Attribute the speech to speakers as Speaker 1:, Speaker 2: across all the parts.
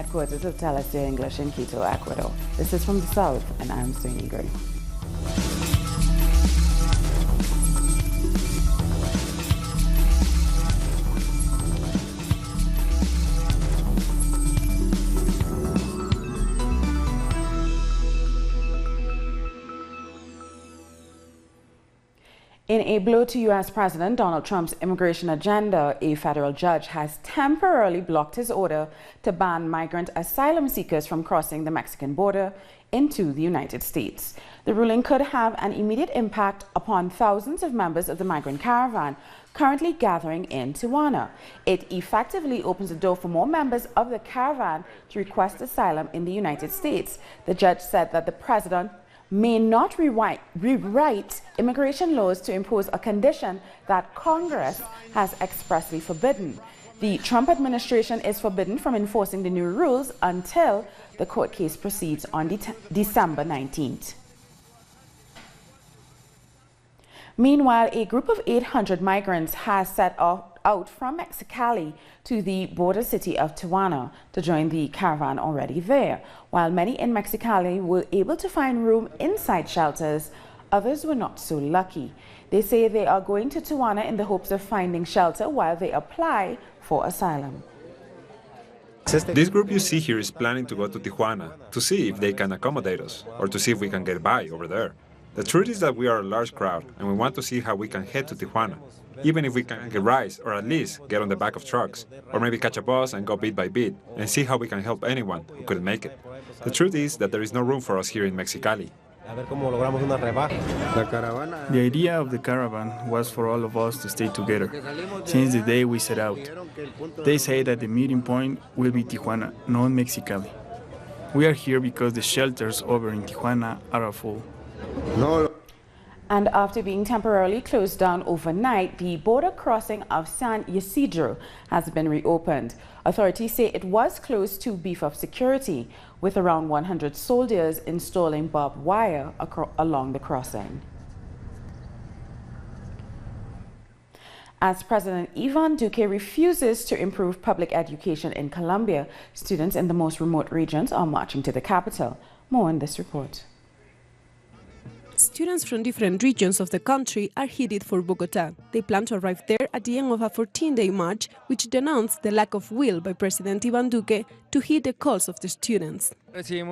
Speaker 1: headquarters of Telesur English in Quito, Ecuador. This is From the South, and I'm Sonia Gray. In a blow to U.S. President Donald Trump's immigration agenda, a federal judge has temporarily blocked his order to ban migrant asylum seekers from crossing the Mexican border into the United States. The ruling could have an immediate impact upon thousands of members of the migrant caravan currently gathering in Tijuana. It effectively opens the door for more members of the caravan to request asylum in the United States. The judge said that the president may not rewrite immigration laws to impose a condition that Congress has expressly forbidden. The Trump administration is forbidden from enforcing the new rules until the court case proceeds on December 19th. Meanwhile, a group of 800 migrants has set out from Mexicali to the border city of Tijuana to join the caravan already there. While many in Mexicali were able to find room inside shelters, others were not so lucky. They say they are going to Tijuana in the hopes of finding shelter while they apply for asylum.
Speaker 2: This group you see here is planning to go to Tijuana to see if they can accommodate us or to see if we can get by over there. The truth is that we are a large crowd and we want to see how we can head to Tijuana, even if we can get rides or at least get on the back of trucks, or maybe catch a bus and go bit by bit and see how we can help anyone who couldn't make it. The truth is that there is no room for us here in Mexicali.
Speaker 3: The idea of the caravan was for all of us to stay together since the day we set out. They say that the meeting point will be Tijuana, not Mexicali. We are here because the shelters over in Tijuana are full.
Speaker 1: And after being temporarily closed down overnight, the border crossing of San Isidro has been reopened. Authorities say it was closed to beef up security, with around 100 soldiers installing barbed wire along the crossing. As President Ivan Duque refuses to improve public education in Colombia, students in the most remote regions are marching to the capital. More in this report.
Speaker 4: Students from different regions of the country are headed for Bogota. They plan to arrive there at the end of a 14-day march, which denounced the lack of will by President Ivan Duque to heed the calls of the students.
Speaker 5: We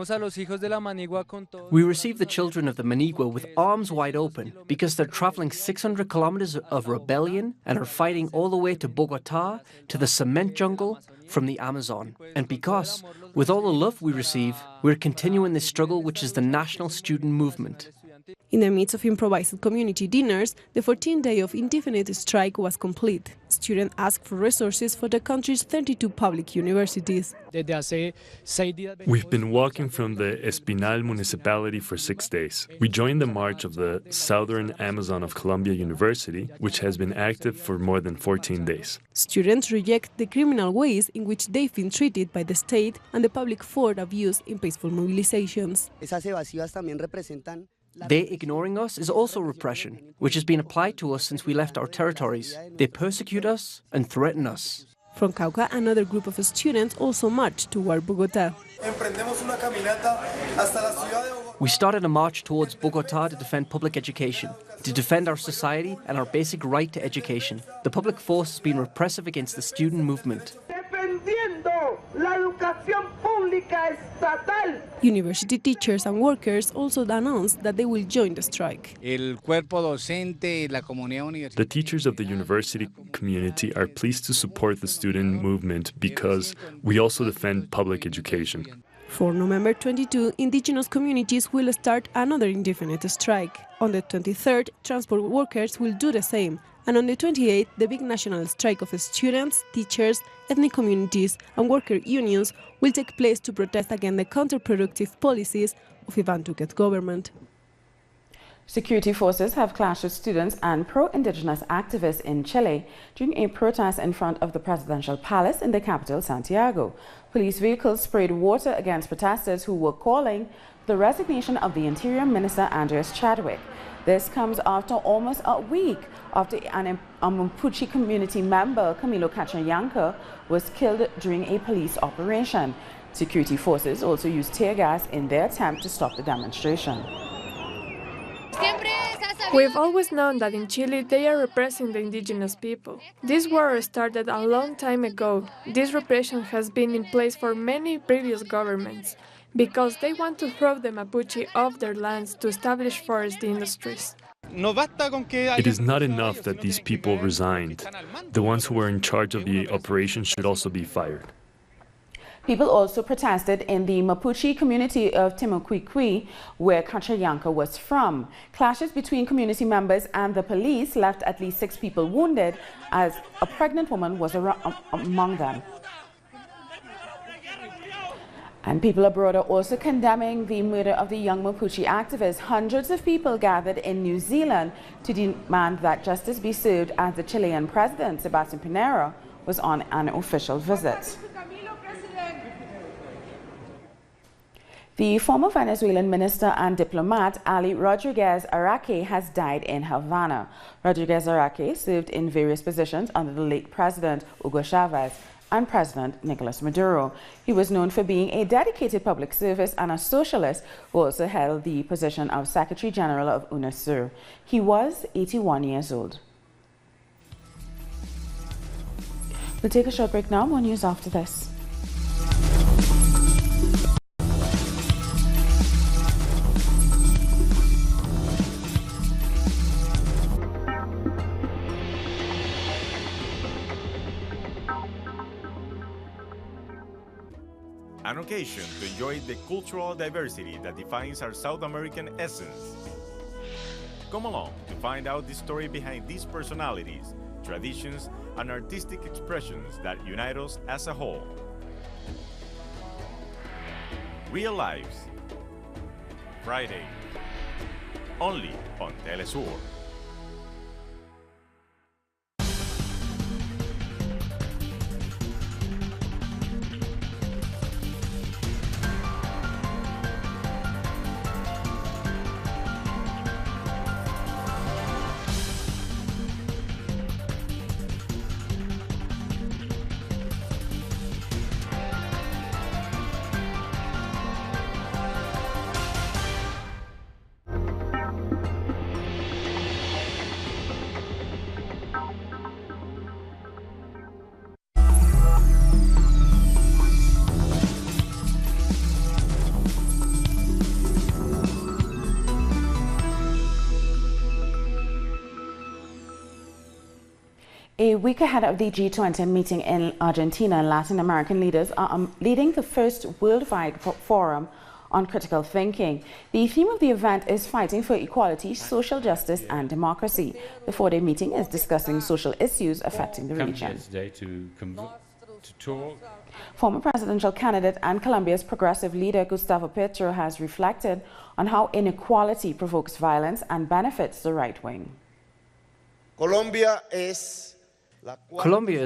Speaker 5: receive the children of the Manigua with arms wide open because they're traveling 600 kilometers of rebellion and are fighting all the way to Bogota, to the cement jungle, from the Amazon. And because, with all the love we receive, we're continuing this struggle, which is the national student movement.
Speaker 4: In the midst of improvised community dinners, the 14th day of indefinite strike was complete. Students asked for resources for the country's 32 public universities.
Speaker 6: We've been walking from the Espinal municipality for 6 days. We joined the march of the Southern Amazon of Colombia University, which has been active for more than 14 days.
Speaker 4: Students reject the criminal ways in which they've been treated by the state and the public for abuse in peaceful mobilizations.
Speaker 5: They ignoring us is also repression, which has been applied to us since we left our territories. They persecute us and threaten us.
Speaker 4: From Cauca, another group of students also marched toward Bogota.
Speaker 5: We started a march towards Bogota to defend public education, to defend our society and our basic right to education. The public force has been repressive against the student movement.
Speaker 4: University teachers and workers also announced that they will join the strike.
Speaker 6: The teachers of the university community are pleased to support the student movement because we also defend public education.
Speaker 4: For November 22, indigenous communities will start another indefinite strike. On the 23rd, transport workers will do the same. And on the 28th, the big national strike of students, teachers, ethnic communities and worker unions will take place to protest against the counterproductive policies of Ivan Duque's government.
Speaker 1: Security forces have clashed with students and pro-indigenous activists in Chile during a protest in front of the presidential palace in the capital, Santiago. Police vehicles sprayed water against protesters who were calling for the resignation of the Interior Minister Andres Chadwick. This comes after almost a week after an Mapuche community member, Camilo Cachayanca, was killed during a police operation. Security forces also used tear gas in their attempt to stop the demonstration.
Speaker 7: We've always known that in Chile they are repressing the indigenous people. This war started a long time ago. This repression has been in place for many previous governments because they want to throw the Mapuche off their lands to establish forest industries.
Speaker 6: It is not enough that these people resigned. The ones who were in charge of the operation should also be fired.
Speaker 1: People also protested in the Mapuche community of Timocuicui, where Cachayanca was from. Clashes between community members and the police left at least 6 people wounded, as a pregnant woman was among them. And people abroad are also condemning the murder of the young Mapuche activist. Hundreds of people gathered in New Zealand to demand that justice be served as the Chilean president, Sebastián Pinera, was on an official visit. The former Venezuelan minister and diplomat Ali Rodriguez Araque has died in Havana. Rodriguez Araque served in various positions under the late President Hugo Chavez and President Nicolas Maduro. He was known for being a dedicated public service and a socialist who also held the position of Secretary General of UNASUR. He was 81 years old. We'll take a short break now. More news after this.
Speaker 8: An occasion to enjoy the cultural diversity that defines our South American essence. Come along to find out the story behind these personalities, traditions, and artistic expressions that unite us as a whole. Real Lives, Friday, only on Telesur.
Speaker 1: A week ahead of the G20 meeting in Argentina, Latin American leaders are leading the first worldwide forum on critical thinking. The theme of the event is fighting for equality, social justice and democracy. The four-day meeting is discussing social issues affecting the region. Former presidential candidate and Colombia's progressive leader Gustavo Petro has reflected on how inequality provokes violence and benefits the right wing.
Speaker 9: Colombia is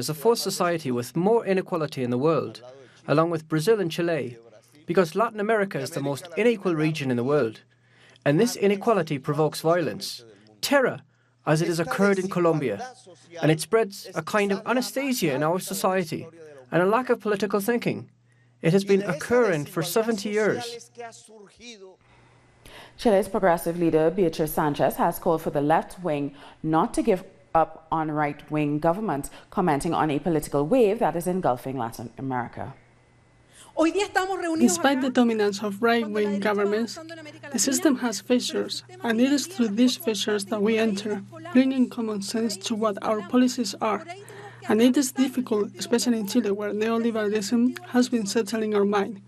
Speaker 5: a fourth society with more inequality in the world, along with Brazil and Chile, because Latin America is the most unequal region in the world. And this inequality provokes violence, terror, as it has occurred in Colombia, and it spreads a kind of anesthesia in our society and a lack of political thinking. It has been occurring for 70 years.
Speaker 1: Chile's progressive leader Beatriz Sanchez has called for the left wing not to give up on right-wing governments, commenting on a political wave that is engulfing Latin America.
Speaker 10: Despite the dominance of right-wing governments, the system has fissures, and it is through these fissures that we enter, bringing common sense to what our policies are. And it is difficult, especially in Chile, where neoliberalism has been settling our mind.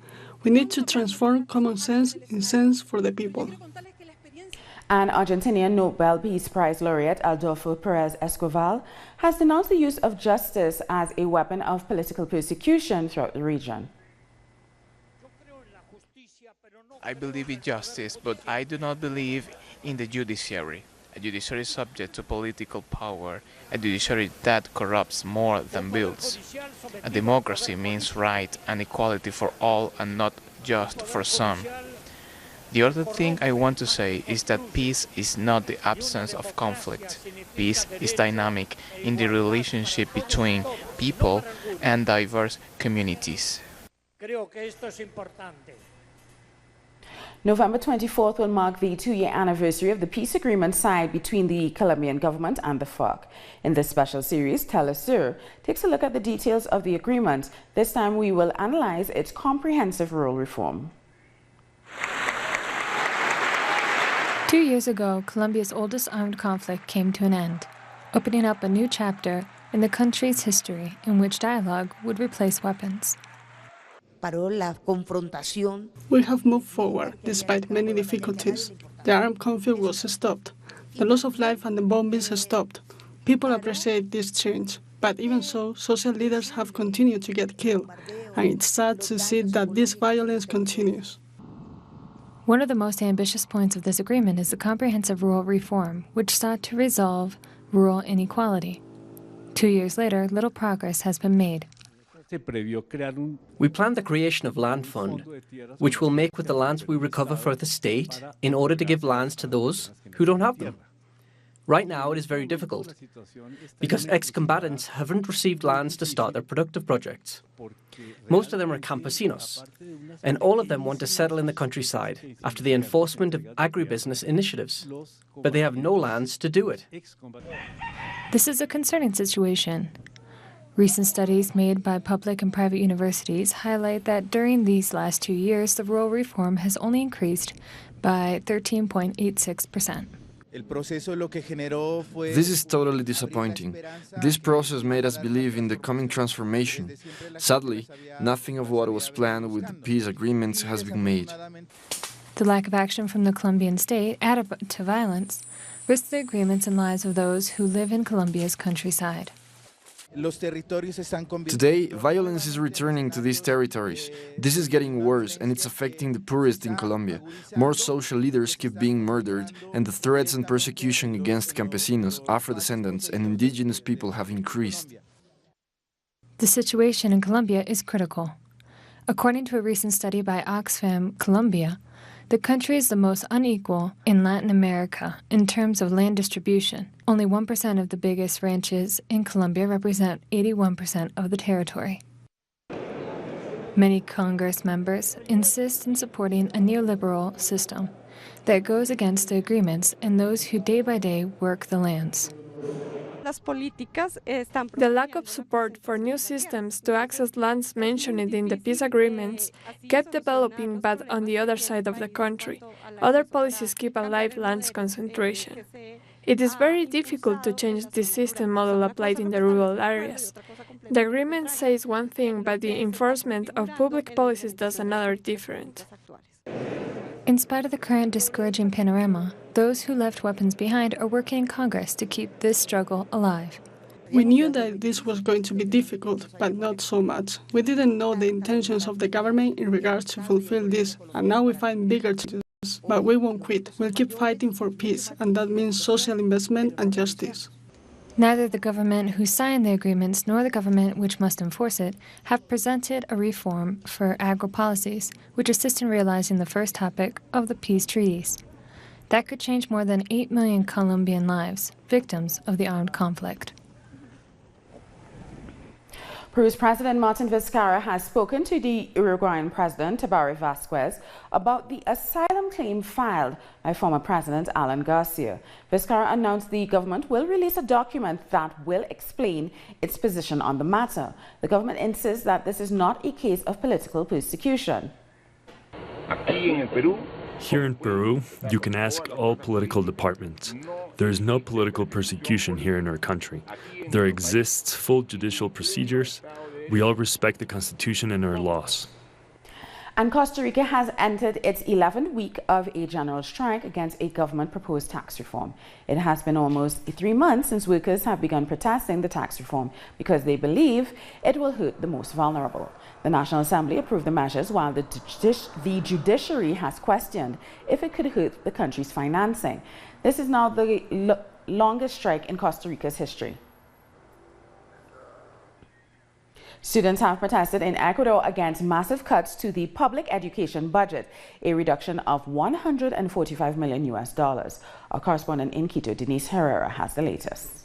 Speaker 10: We need to transform common sense in sense for the people.
Speaker 1: And Argentinian Nobel Peace Prize laureate Adolfo Pérez Escoval has denounced the use of justice as a weapon of political persecution throughout the region.
Speaker 11: I believe in justice, but I do not believe in the judiciary. A judiciary subject to political power, a judiciary that corrupts more than builds. A democracy means right and equality for all and not just for some. The other thing I want to say is that peace is not the absence of conflict. Peace is dynamic in the relationship between people and diverse communities.
Speaker 1: November 24th will mark the 2-year anniversary of the peace agreement signed between the Colombian government and the FARC. In this special series, Telesur takes a look at the details of the agreement. This time we will analyze its comprehensive rural reform.
Speaker 12: 2 years ago, Colombia's oldest armed conflict came to an end, opening up a new chapter in the country's history in which dialogue would replace weapons.
Speaker 10: We have moved forward despite many difficulties. The armed conflict was stopped. The loss of life and the bombings stopped. People appreciate this change, but even so, social leaders have continued to get killed, and it's sad to see that this violence continues.
Speaker 12: One of the most ambitious points of this agreement is the comprehensive rural reform, which sought to resolve rural inequality. 2 years later, little progress has been made.
Speaker 5: We planned the creation of Land Fund, which will make with the lands we recover for the state in order to give lands to those who don't have them. Right now it is very difficult because ex-combatants haven't received lands to start their productive projects. Most of them are campesinos, and all of them want to settle in the countryside after the enforcement of agribusiness initiatives, but they have no lands to do it.
Speaker 12: This is a concerning situation. Recent studies made by public and private universities highlight that during these last 2 years, the rural reform has only increased by 13.86%.
Speaker 13: This is totally disappointing. This process made us believe in the coming transformation. Sadly, nothing of what was planned with the peace agreements has been made.
Speaker 12: The lack of action from the Colombian state, added to violence, risks the agreements and lives of those who live in Colombia's countryside.
Speaker 13: Today, violence is returning to these territories. This is getting worse and it's affecting the poorest in Colombia. More social leaders keep being murdered and the threats and persecution against campesinos, Afro-descendants and indigenous people have increased.
Speaker 12: The situation in Colombia is critical. According to a recent study by Oxfam Colombia, the country is the most unequal in Latin America in terms of land distribution. Only 1% of the biggest ranches in Colombia represent 81% of the territory. Many Congress members insist in supporting a neoliberal system that goes against the agreements and those who day by day work the lands.
Speaker 7: The lack of support for new systems to access lands mentioned in the peace agreements kept developing, but on the other side of the country, other policies keep alive land's concentration. It is very difficult to change the system model applied in the rural areas. The agreement says one thing, but the enforcement of public policies does another different.
Speaker 12: In spite of the current discouraging panorama, those who left weapons behind are working in Congress to keep this struggle alive.
Speaker 10: We knew that this was going to be difficult, but not so much. We didn't know the intentions of the government in regards to fulfill this, and now we find bigger challenges. But we won't quit. We'll keep fighting for peace, and that means social investment and justice.
Speaker 12: Neither the government who signed the agreements nor the government which must enforce it have presented a reform for agro-policies, which assist in realizing the first topic of the peace treaties. That could change more than 8 million Colombian lives, victims of the armed conflict.
Speaker 1: Peru's President Martin Vizcarra has spoken to the Uruguayan President Tabaré Vázquez about the asylum claim filed by former President Alan Garcia. Vizcarra announced the government will release a document that will explain its position on the matter. The government insists that this is not a case of political persecution.
Speaker 6: Here in Peru, you can ask all political departments. There is no political persecution here in our country. There exists full judicial procedures. We all respect the Constitution and our laws.
Speaker 1: And Costa Rica has entered its 11th week of a general strike against a government-proposed tax reform. It has been almost 3 months since workers have begun protesting the tax reform because they believe it will hurt the most vulnerable. The National Assembly approved the measures while the judiciary has questioned if it could hurt the country's financing. This is now the longest strike in Costa Rica's history. Students have protested in Ecuador against massive cuts to the public education budget, a reduction of $145 million. Our correspondent in Quito, Denise Herrera, has the latest.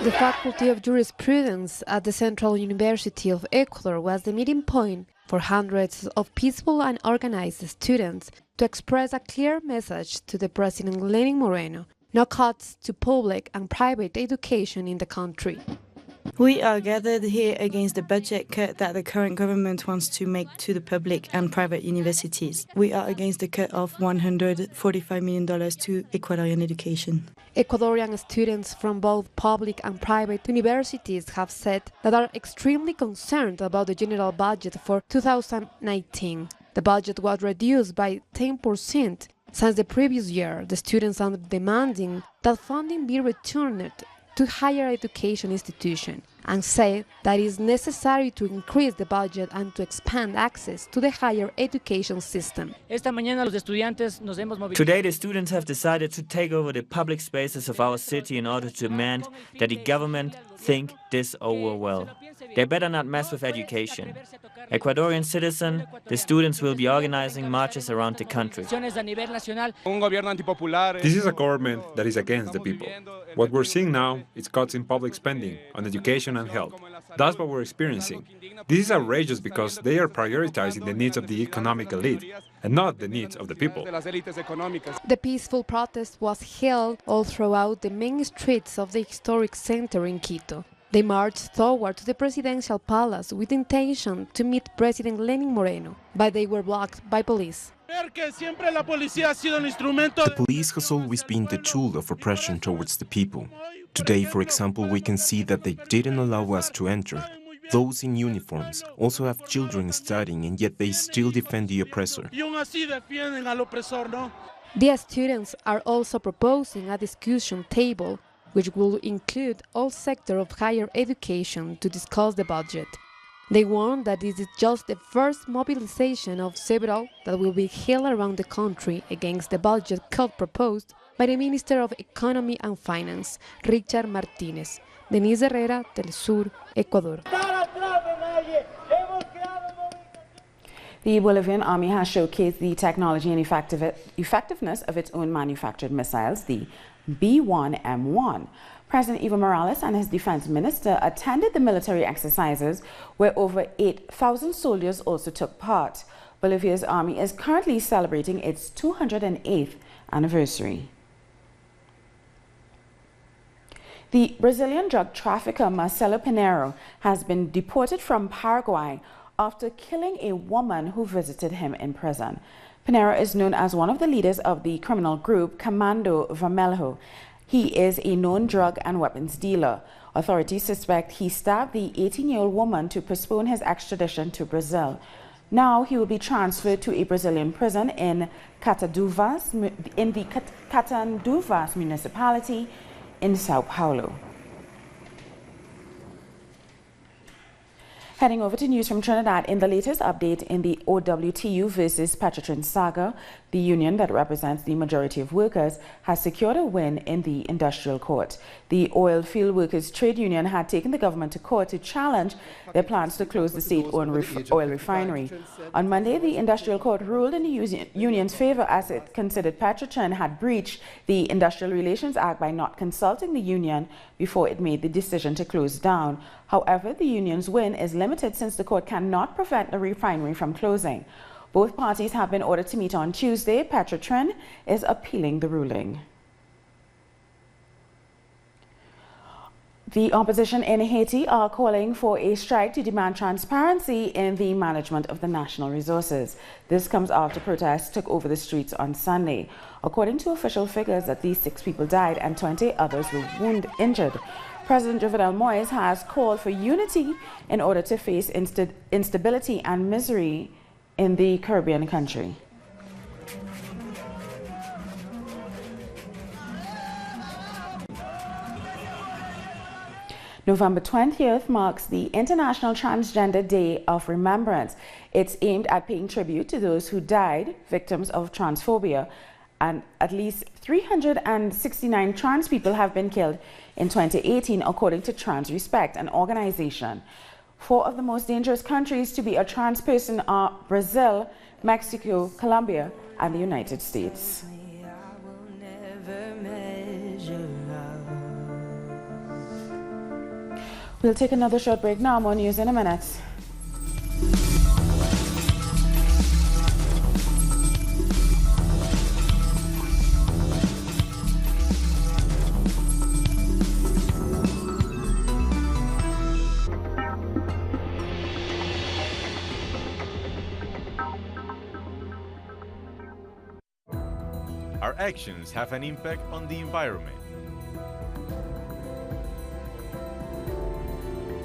Speaker 14: The Faculty of Jurisprudence at the Central University of Ecuador was the meeting point for hundreds of peaceful and organized students to express a clear message to the President Lenin Moreno: no cuts to public and private education in the country.
Speaker 15: We are gathered here against the budget cut that the current government wants to make to the public and private universities. We are against the cut of $145 million to Ecuadorian education.
Speaker 14: Ecuadorian students from both public and private universities have said that are extremely concerned about the general budget for 2019. The budget was reduced by 10% since the previous year. The students are demanding that funding be returned to higher education institutions and say that it is necessary to increase the budget and to expand access to the higher education system.
Speaker 16: Today the students have decided to take over the public spaces of our city in order to demand that the government think this over well. They better not mess with education. Ecuadorian citizens, the students will be organizing marches around the country.
Speaker 2: This is a government that is against the people. What we're seeing now is cuts in public spending on education and health. That's what we're experiencing. This is outrageous because they are prioritizing the needs of the economic elite and not the needs of the people.
Speaker 14: The peaceful protest was held all throughout the main streets of the historic center in Quito. They marched toward the presidential palace with the intention to meet President Lenin Moreno, but they were blocked by police.
Speaker 17: The police has always been the tool of oppression towards the people. Today, for example, we can see that they didn't allow us to enter. Those in uniforms also have children studying, and yet they still defend the oppressor.
Speaker 14: The students are also proposing a discussion table which will include all sectors of higher education to discuss the budget. They warn that this is just the first mobilization of several that will be held around the country against the budget cut proposed by the Minister of Economy and Finance, Richard Martinez. Denise Herrera, Telesur, Ecuador.
Speaker 1: The Bolivian Army has showcased the technology and effectiveness of its own manufactured missiles, the B-1M1. President Evo Morales and his defense minister attended the military exercises where over 8,000 soldiers also took part. Bolivia's army is currently celebrating its 208th anniversary. The Brazilian drug trafficker Marcelo Pinheiro has been deported from Paraguay after killing a woman who visited him in prison. Pinheiro is known as one of the leaders of the criminal group Comando Vermelho. He is a known drug and weapons dealer. Authorities suspect he stabbed the 18-year-old woman to postpone his extradition to Brazil. Now he will be transferred to a Brazilian prison in Catanduvas municipality in Sao Paulo. Heading over to news from Trinidad, in the latest update in the OWTU versus Petrotrin saga, the union that represents the majority of workers has secured a win in the industrial court. The oil field workers trade union had taken the government to court to challenge their plans to close the state-owned oil refinery. On Monday, the industrial court ruled in the union's favor as it considered Petrotrin had breached the Industrial Relations Act by not consulting the union before it made the decision to close down. However, the union's win is limited since the court cannot prevent the refinery from closing. Both parties have been ordered to meet on Tuesday. Petrotrin is appealing the ruling. The opposition in Haiti are calling for a strike to demand transparency in the management of the national resources. This comes after protests took over the streets on Sunday. According to official figures, at least 6 people died and 20 others were injured. President Jovenel Moïse has called for unity in order to face instability and misery in the Caribbean country. November 20th marks the International Transgender Day of Remembrance. It's aimed at paying tribute to those who died victims of transphobia, and at least 369 trans people have been killed in 2018, according to Trans Respect, an organization. 4 of the most dangerous countries to be a trans person are Brazil, Mexico, Colombia, and the United States. We'll take another short break now. More news in a minute.
Speaker 8: Our actions have an impact on the environment.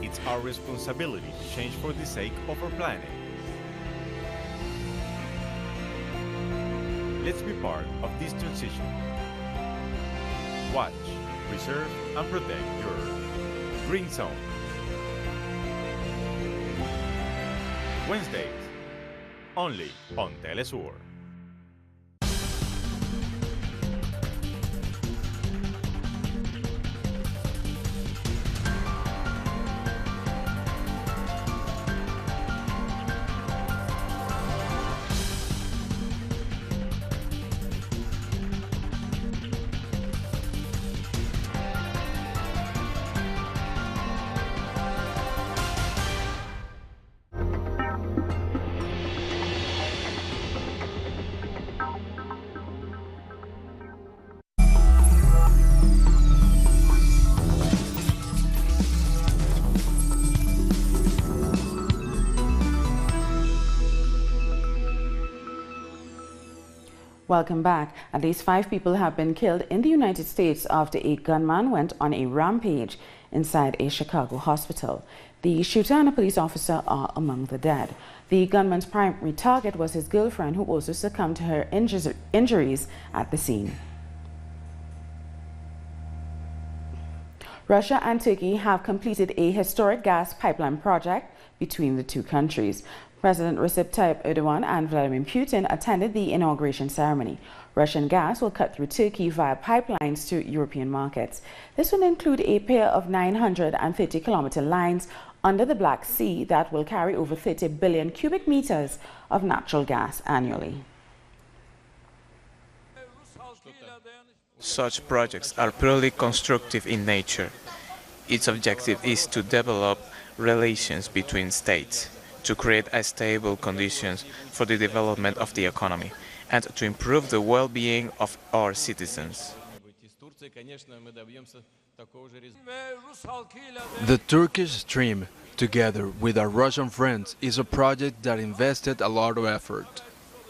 Speaker 8: It's our responsibility to change for the sake of our planet. Let's be part of this transition. Watch, preserve, and protect your Green Zone. Wednesdays, only on Telesur.
Speaker 1: Welcome back. At least 5 people have been killed in the United States after a gunman went on a rampage inside a Chicago hospital. The shooter and a police officer are among the dead. The gunman's primary target was his girlfriend, who also succumbed to her injuries at the scene. Russia and Turkey have completed a historic gas pipeline project between the two countries. President Recep Tayyip Erdogan and Vladimir Putin attended the inauguration ceremony. Russian gas will cut through Turkey via pipelines to European markets. This will include a pair of 930-kilometer lines under the Black Sea that will carry over 30 billion cubic meters of natural gas annually.
Speaker 11: Such projects are purely constructive in nature. Its objective is to develop relations between states, to create stable conditions for the development of the economy, and to improve the well-being of our citizens.
Speaker 18: The Turkish Stream, together with our Russian friends, is a project that invested a lot of effort.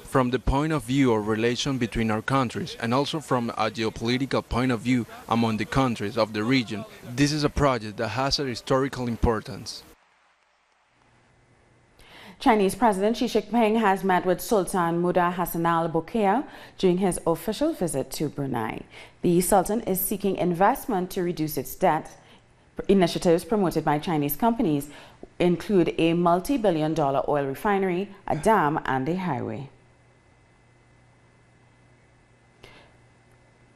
Speaker 18: From the point of view of relation between our countries, and also from a geopolitical point of view among the countries of the region, this is a project that has a historical importance.
Speaker 1: Chinese President Xi Jinping has met with Sultan Muda Hassan Al Bolkiah during his official visit to Brunei. The Sultan is seeking investment to reduce its debt. Initiatives promoted by Chinese companies include a multi-billion-dollar oil refinery, a dam, and a highway.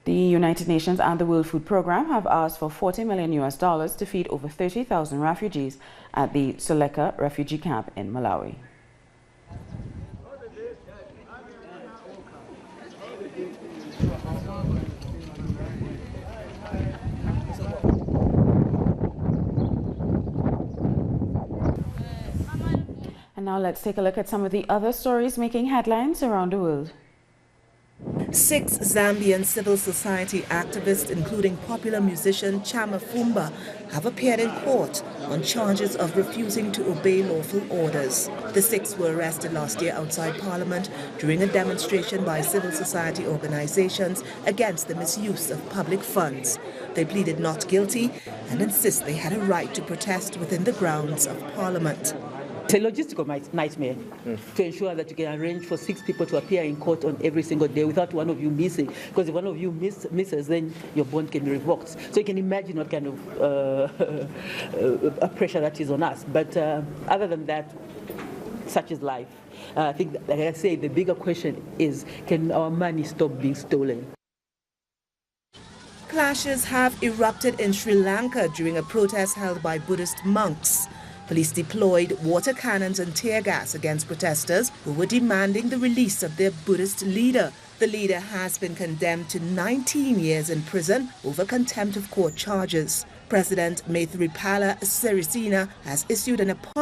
Speaker 1: The United Nations and the World Food Programme have asked for $40 million to feed over 30,000 refugees at the Suleka refugee camp in Malawi. And now let's take a look at some of the other stories making headlines around the world.
Speaker 19: 6 Zambian civil society activists, including popular musician Chama Fumba, have appeared in court on charges of refusing to obey lawful orders. The 6 were arrested last year outside Parliament during a demonstration by civil society organizations against the misuse of public funds. They pleaded not guilty and insist they had a right to protest within the grounds of Parliament.
Speaker 20: It's a logistical nightmare to ensure that you can arrange for 6 people to appear in court on every single day without one of you missing. Because if one of you misses, then your bond can be revoked. So you can imagine what kind of pressure that is on us. But other than that, such is life. I think, like I say, the bigger question is, can our money stop being stolen?
Speaker 19: Clashes have erupted in Sri Lanka during a protest held by Buddhist monks. Police deployed water cannons and tear gas against protesters who were demanding the release of their Buddhist leader, The leader has been condemned to 19 years in prison over contempt of court charges. President Maithripala Sirisena has issued an apology